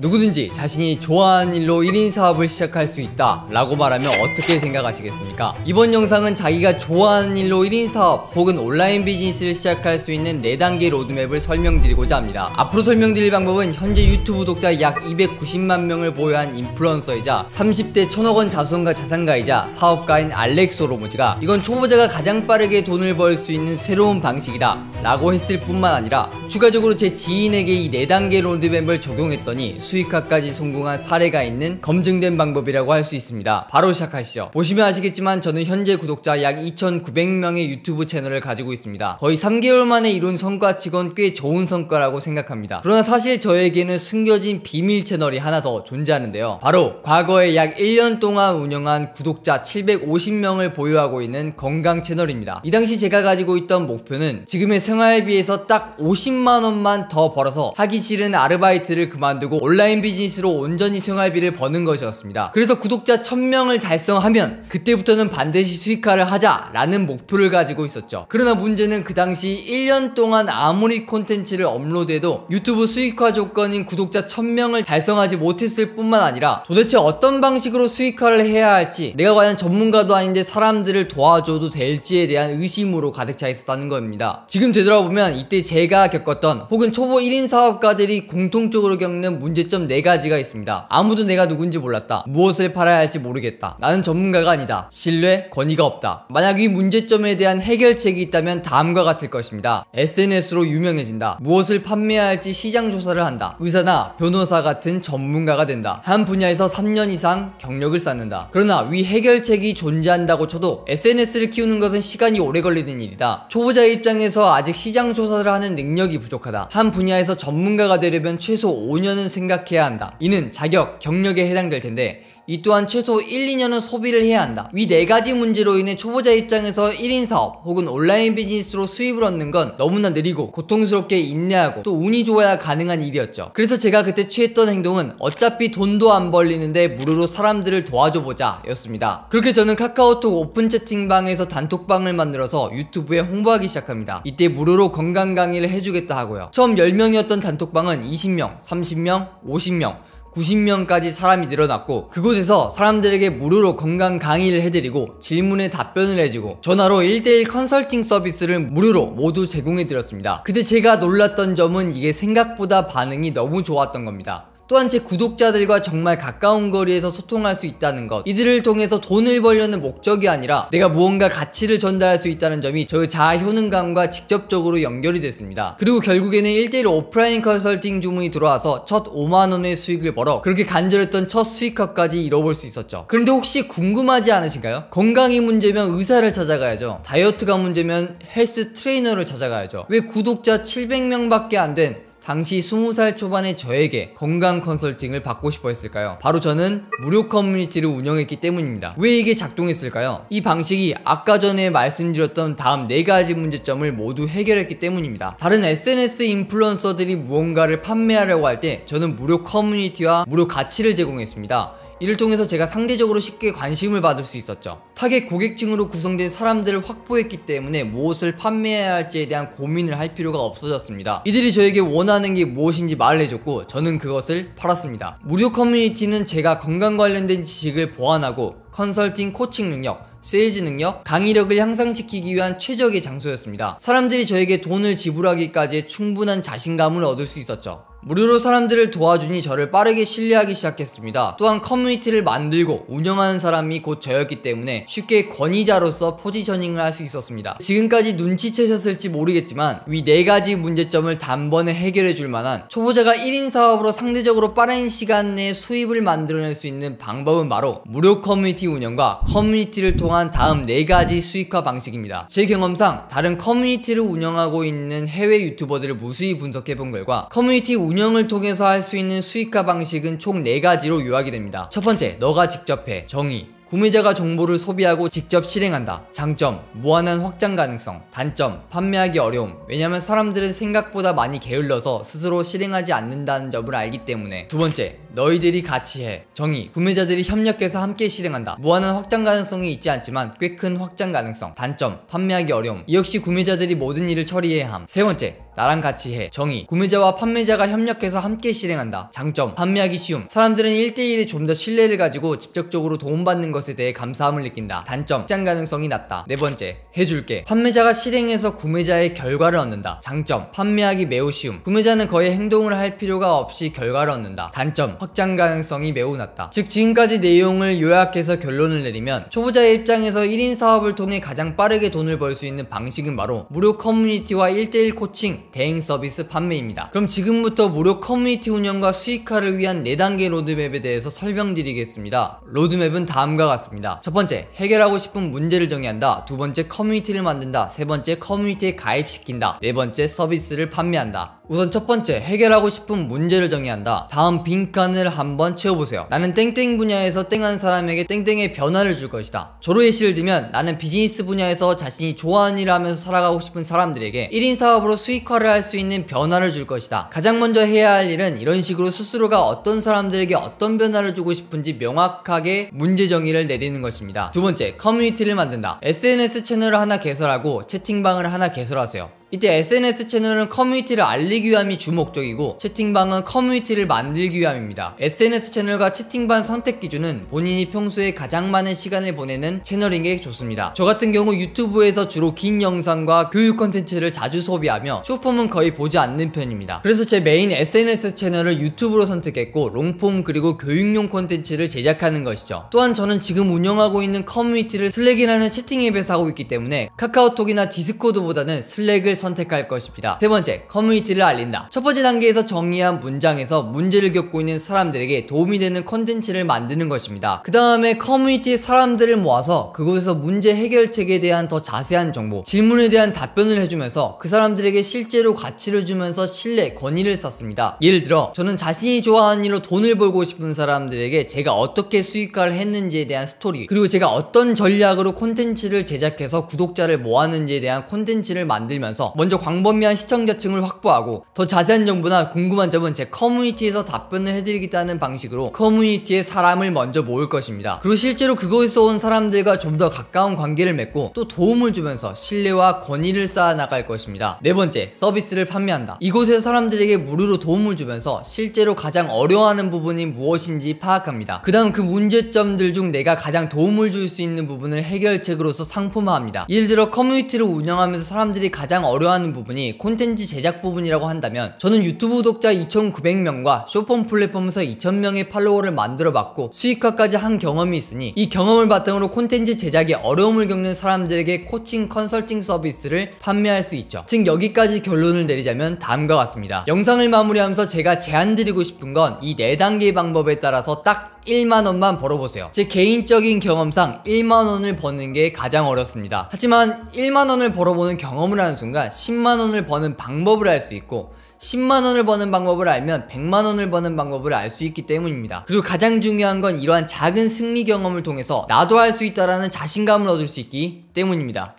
누구든지 자신이 좋아하는 일로 1인 사업을 시작할 수 있다 라고 말하면 어떻게 생각하시겠습니까? 이번 영상은 자기가 좋아하는 일로 1인 사업 혹은 온라인 비즈니스를 시작할 수 있는 4단계 로드맵을 설명드리고자 합니다. 앞으로 설명드릴 방법은 현재 유튜브 구독자 약 290만 명을 보유한 인플루언서이자 30대 1000억원 자수성가 자산가이자 사업가인 알렉스 호르무즈가 이건 초보자가 가장 빠르게 돈을 벌 수 있는 새로운 방식이다 라고 했을 뿐만 아니라 추가적으로 제 지인에게 이 4단계 로드맵을 적용했더니 수익화까지 성공한 사례가 있는 검증된 방법이라고 할 수 있습니다. 바로 시작하시죠. 보시면 아시겠지만 저는 현재 구독자 약 2900명의 유튜브 채널을 가지고 있습니다. 거의 3개월 만에 이룬 성과치곤 꽤 좋은 성과라고 생각합니다. 그러나 사실 저에게는 숨겨진 비밀 채널이 하나 더 존재하는데요. 바로 과거에 약 1년 동안 운영한 구독자 750명을 보유하고 있는 건강 채널입니다. 이 당시 제가 가지고 있던 목표는 지금의 생활비에서 딱 50만원만 더 벌어서 하기 싫은 아르바이트를 그만두고 온라인 비즈니스로 온전히 생활비를 버는 것이었습니다. 그래서 구독자 1000명을 달성하면 그때부터는 반드시 수익화를 하자라는 목표를 가지고 있었죠. 그러나 문제는 그 당시 1년 동안 아무리 콘텐츠를 업로드해도 유튜브 수익화 조건인 구독자 1000명을 달성하지 못했을 뿐만 아니라 도대체 어떤 방식으로 수익화를 해야 할지, 내가 과연 전문가도 아닌데 사람들을 도와줘도 될지에 대한 의심으로 가득 차 있었다는 겁니다. 지금 되돌아보면 이때 제가 겪었던 혹은 초보 1인 사업가들이 공통적으로 겪는 문제점 4가지가 있습니다. 아무도 내가 누군지 몰랐다. 무엇을 팔아야 할지 모르겠다. 나는 전문가가 아니다. 신뢰, 권위가 없다. 만약 이 문제점에 대한 해결책이 있다면 다음과 같을 것입니다. SNS로 유명해진다. 무엇을 판매해야 할지 시장 조사를 한다. 의사나 변호사 같은 전문가가 된다. 한 분야에서 3년 이상 경력을 쌓는다. 그러나 위 해결책이 존재한다고 쳐도 SNS를 키우는 것은 시간이 오래 걸리는 일이다. 초보자의 입장에서 아직 시장 조사를 하는 능력이 부족하다. 한 분야에서 전문가가 되려면 최소 5년은 생각해야 한다. 이는 자격, 경력에 해당될 텐데 이 또한 최소 1, 2년은 소비를 해야 한다. 위 4가지 문제로 인해 초보자 입장에서 1인 사업 혹은 온라인 비즈니스로 수입을 얻는 건 너무나 느리고 고통스럽게 인내하고 또 운이 좋아야 가능한 일이었죠. 그래서 제가 그때 취했던 행동은 어차피 돈도 안 벌리는데 무료로 사람들을 도와줘보자 였습니다. 그렇게 저는 카카오톡 오픈 채팅방에서 단톡방을 만들어서 유튜브에 홍보하기 시작합니다. 이때 무료로 건강 강의를 해주겠다 하고요. 처음 10명이었던 단톡방은 20명, 30명, 50명 90명까지 사람이 늘어났고, 그곳에서 사람들에게 무료로 건강 강의를 해드리고 질문에 답변을 해주고 전화로 1대1 컨설팅 서비스를 무료로 모두 제공해드렸습니다. 그때 제가 놀랐던 점은 이게 생각보다 반응이 너무 좋았던 겁니다. 또한 제 구독자들과 정말 가까운 거리에서 소통할 수 있다는 것, 이들을 통해서 돈을 벌려는 목적이 아니라 내가 무언가 가치를 전달할 수 있다는 점이 저의 자아 효능감과 직접적으로 연결이 됐습니다. 그리고 결국에는 1대1 오프라인 컨설팅 주문이 들어와서 첫 5만원의 수익을 벌어 그렇게 간절했던 첫 수익화까지 이뤄볼 수 있었죠. 그런데 혹시 궁금하지 않으신가요? 건강이 문제면 의사를 찾아가야죠. 다이어트가 문제면 헬스 트레이너를 찾아가야죠. 왜 구독자 700명밖에 안 된 당시 20살 초반의 저에게 건강 컨설팅을 받고 싶어 했을까요? 바로 저는 무료 커뮤니티를 운영했기 때문입니다. 왜 이게 작동했을까요? 이 방식이 아까 전에 말씀드렸던 다음 4가지 문제점을 모두 해결했기 때문입니다. 다른 SNS 인플루언서들이 무언가를 판매하려고 할 때 저는 무료 커뮤니티와 무료 가치를 제공했습니다. 이를 통해서 제가 상대적으로 쉽게 관심을 받을 수 있었죠. 타겟 고객층으로 구성된 사람들을 확보했기 때문에 무엇을 판매해야 할지에 대한 고민을 할 필요가 없어졌습니다. 이들이 저에게 원하는 게 무엇인지 말을 해줬고 저는 그것을 팔았습니다. 무료 커뮤니티는 제가 건강 관련된 지식을 보완하고 컨설팅 코칭 능력, 세일즈 능력, 강의력을 향상시키기 위한 최적의 장소였습니다. 사람들이 저에게 돈을 지불하기까지의 충분한 자신감을 얻을 수 있었죠. 무료로 사람들을 도와주니 저를 빠르게 신뢰하기 시작했습니다. 또한 커뮤니티를 만들고 운영하는 사람이 곧 저였기 때문에 쉽게 권위자로서 포지셔닝을 할 수 있었습니다. 지금까지 눈치채셨을지 모르겠지만 위 4가지 문제점을 단번에 해결해 줄 만한 초보자가 1인 사업으로 상대적으로 빠른 시간 내에 수입을 만들어낼 수 있는 방법은 바로 무료 커뮤니티 운영과 커뮤니티를 통한 다음 4가지 수익화 방식입니다. 제 경험상 다른 커뮤니티를 운영하고 있는 해외 유튜버들을 무수히 분석해 본 결과 커뮤니티 운영을 통해서 할 수 있는 수익화 방식은 총 4가지로 요약이 됩니다. 첫 번째, 너가 직접 해. 정의. 구매자가 정보를 소비하고 직접 실행한다. 장점, 무한한 확장 가능성. 단점, 판매하기 어려움. 왜냐면 사람들은 생각보다 많이 게을러서 스스로 실행하지 않는다는 점을 알기 때문에. 두 번째, 너희들이 같이 해. 정의, 구매자들이 협력해서 함께 실행한다. 무한한 확장 가능성이 있지 않지만 꽤 큰 확장 가능성. 단점, 판매하기 어려움. 이 역시 구매자들이 모든 일을 처리해야 함. 세 번째, 나랑 같이 해. 정의. 구매자와 판매자가 협력해서 함께 실행한다. 장점. 판매하기 쉬움. 사람들은 1대1에 좀 더 신뢰를 가지고 직접적으로 도움받는 것에 대해 감사함을 느낀다. 단점. 확장 가능성이 낮다. 네 번째. 해줄게. 판매자가 실행해서 구매자의 결과를 얻는다. 장점. 판매하기 매우 쉬움. 구매자는 거의 행동을 할 필요가 없이 결과를 얻는다. 단점. 확장 가능성이 매우 낮다. 즉 지금까지 내용을 요약해서 결론을 내리면 초보자의 입장에서 1인 사업을 통해 가장 빠르게 돈을 벌 수 있는 방식은 바로 무료 커뮤니티와 1대1 코칭, 대행 서비스 판매입니다. 그럼 지금부터 무료 커뮤니티 운영과 수익화를 위한 4단계 로드맵에 대해서 설명드리겠습니다. 로드맵은 다음과 같습니다. 첫 번째, 해결하고 싶은 문제를 정의한다. 두 번째, 커뮤니티를 만든다. 세 번째, 커뮤니티에 가입시킨다. 네 번째, 서비스를 판매한다. 우선 첫 번째, 해결하고 싶은 문제를 정의한다. 다음 빈칸을 한번 채워보세요. 나는 땡땡 분야에서 땡한 사람에게 땡땡의 변화를 줄 것이다. 저로 예시를 들면 나는 비즈니스 분야에서 자신이 좋아하는 일을 하면서 살아가고 싶은 사람들에게 1인 사업으로 수익화를 할 수 있는 변화를 줄 것이다. 가장 먼저 해야 할 일은 이런 식으로 스스로가 어떤 사람들에게 어떤 변화를 주고 싶은지 명확하게 문제 정의를 내리는 것입니다. 두 번째, 커뮤니티를 만든다. SNS 채널을 하나 개설하고 채팅방을 하나 개설하세요. 이때 SNS 채널은 커뮤니티를 알리기 위함이 주 목적이고 채팅방은 커뮤니티를 만들기 위함입니다. SNS 채널과 채팅방 선택 기준은 본인이 평소에 가장 많은 시간을 보내는 채널인 게 좋습니다. 저 같은 경우 유튜브에서 주로 긴 영상과 교육 콘텐츠를 자주 소비하며 숏폼은 거의 보지 않는 편입니다. 그래서 제 메인 SNS 채널을 유튜브로 선택했고 롱폼 그리고 교육용 콘텐츠를 제작하는 것이죠. 또한 저는 지금 운영하고 있는 커뮤니티를 슬랙이라는 채팅 앱에서 하고 있기 때문에 카카오톡이나 디스코드보다는 슬랙을 선택할 것입니다. 세 번째, 커뮤니티를 알린다. 첫 번째 단계에서 정의한 문장에서 문제를 겪고 있는 사람들에게 도움이 되는 콘텐츠를 만드는 것입니다. 그 다음에 커뮤니티의 사람들을 모아서 그곳에서 문제 해결책에 대한 더 자세한 정보, 질문에 대한 답변을 해주면서 그 사람들에게 실제로 가치를 주면서 신뢰, 권위를 쌓습니다. 예를 들어 저는 자신이 좋아하는 일로 돈을 벌고 싶은 사람들에게 제가 어떻게 수익화를 했는지에 대한 스토리, 그리고 제가 어떤 전략으로 콘텐츠를 제작해서 구독자를 모았는지에 대한 콘텐츠를 만들면서 먼저 광범위한 시청자층을 확보하고 더 자세한 정보나 궁금한 점은 제 커뮤니티에서 답변을 해드리겠다는 방식으로 커뮤니티에 사람을 먼저 모을 것입니다. 그리고 실제로 그곳에서 온 사람들과 좀 더 가까운 관계를 맺고 또 도움을 주면서 신뢰와 권위를 쌓아 나갈 것입니다. 네 번째, 서비스를 판매한다. 이곳에서 사람들에게 무료로 도움을 주면서 실제로 가장 어려워하는 부분이 무엇인지 파악합니다. 그 다음 그 문제점들 중 내가 가장 도움을 줄 수 있는 부분을 해결책으로서 상품화합니다. 예를 들어 커뮤니티를 운영하면서 사람들이 가장 어려워하는 부분이 콘텐츠 제작 부분이라고 한다면 저는 유튜브 구독자 2,900명과 쇼폼 플랫폼에서 2,000명의 팔로워를 만들어봤고 수익화까지 한 경험이 있으니 이 경험을 바탕으로 콘텐츠 제작에 어려움을 겪는 사람들에게 코칭 컨설팅 서비스를 판매할 수 있죠. 즉 여기까지 결론을 내리자면 다음과 같습니다. 영상을 마무리하면서 제가 제안드리고 싶은 건 이 4단계의 방법에 따라서 딱 1만원만 벌어보세요. 제 개인적인 경험상 1만원을 버는 게 가장 어렵습니다. 하지만 1만원을 벌어보는 경험을 하는 순간 10만원을 버는 방법을 알 수 있고 10만원을 버는 방법을 알면 100만원을 버는 방법을 알 수 있기 때문입니다. 그리고 가장 중요한 건 이러한 작은 승리 경험을 통해서 나도 할 수 있다라는 자신감을 얻을 수 있기 때문입니다.